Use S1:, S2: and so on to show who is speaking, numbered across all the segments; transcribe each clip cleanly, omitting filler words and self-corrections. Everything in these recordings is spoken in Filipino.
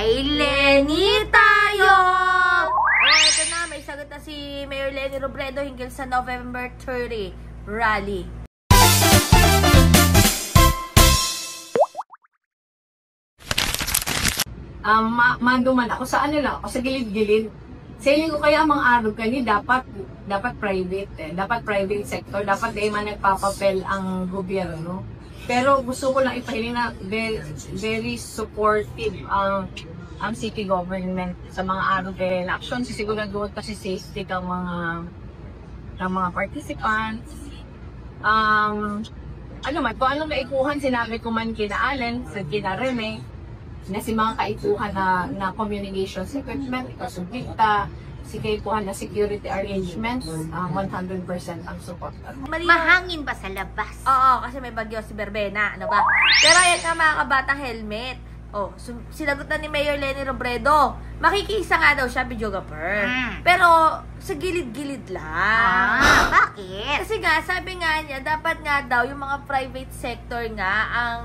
S1: Kay Leni tayo!
S2: Ito na, may sagot na si Mayor Leni Robredo hinggil sa November 30 rally.
S3: Manduman ako sa ako sa gilid-gilid. Sailing ko kaya mga araw kani dapat private dapat private sector, dapat di man nagpapapel ang gobyerno. Pero gusto ko lang ipahiling na very supportive ang city government sa mga araw kay election. Sisiguraduhan kasi safety ng mga participants. Ano man, kung anong naikuhan, sinabi ko man kina Allen, kina Rene, na si mga kaikuhan na communications equipment, ikasumbita, si kaikuhan na security arrangements, 100% ang support.
S1: Mahangin ba sa labas?
S2: Oo, kasi may bagyo si Berbena, ano ba? Pero ayan nga mga kabatang helmet. Oh, sinagot na ni Mayor Leni Robredo. Makikisa nga daw siya, videographer. Pero sa gilid-gilid lang.
S1: Bakit?
S2: Kasi nga, sabi nga niya, dapat nga daw yung mga private sector nga ang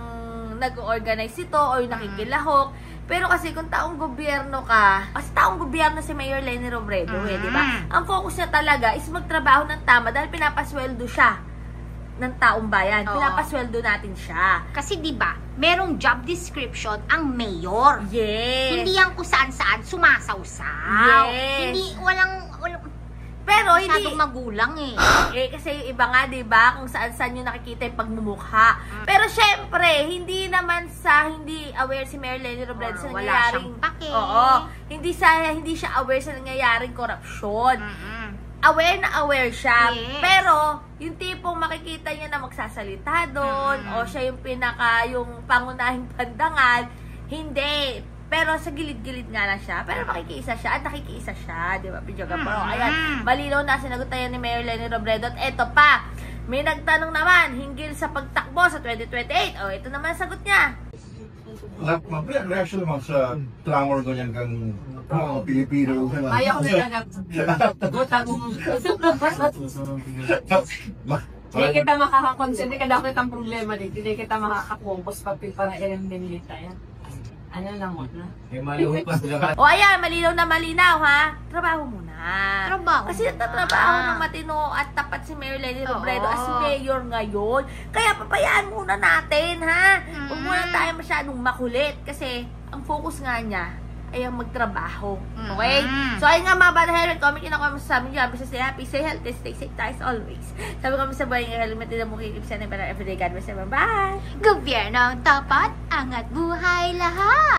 S2: nag-organize ito o yung nakikilahok. Pero kasi kung taong gobyerno ka, kasi taong gobyerno si Mayor Leni Robredo, di ba? Ang focus niya talaga is magtrabaho ng tama dahil pinapasweldo siya ng taong bayan. Pinapasweldo natin siya.
S1: Kasi di ba, merong job description ang mayor.
S2: Yes.
S1: Hindi yan kung saan-saan sumasawsaw.
S2: Yes.
S1: Hindi, walang
S2: pero hindi
S1: magulang
S2: kasi yung iba nga, 'di ba, kung saan-saan yung nakikita yung pagmumukha. Pero syempre, hindi aware si Mayor Leni Robredo sa nangyayaring hindi siya aware sa nangyayaring korupsyon. Aware siya.
S1: Yes.
S2: Pero yung tipong makikita niya na magsasalita doon o siya yung yung pangunahing pandangal, hindi. Pero sa gilid-gilid nga lang siya. Pero makikiisa siya at nakikiisa siya. Di ba? Pero ayan, malinaw na sinagot tayo ni Mayor Leni Robredo. At eto pa, may nagtanong naman hinggil sa pagtakbo sa 2028. O, ito naman sagot niya.
S4: Reaction naman sa clamor ganyan kang mga Pilipino.
S3: Ayaw ko na Hindi kita makakakonsen, hindi ka dapat ang problema dito. Hindi kita makakakumpos para ilang dinilita yan. Ano lang muna?
S2: O ayan, malinaw na malinaw ha. Trabaho muna.
S1: Trabaho
S2: kasi nagtatrabaho ng matino at tapat si Mayor Leni Robredo as mayor ngayon. Kaya papayaan muna natin ha. Huwag muna tayo masyadong makulit kasi ang focus nga niya ay ang magtrabaho. Okay? So ayun nga mga bata helmet, comment yun ako sa amin dyan. Basta stay happy, stay healthy, stay safe tayo as always. Sabi kami sa buhay ng helmet din mo kikip siya ng everyday. God bless everyone. Bye!
S1: Gobyerno ang tapat, angat buhay lahat!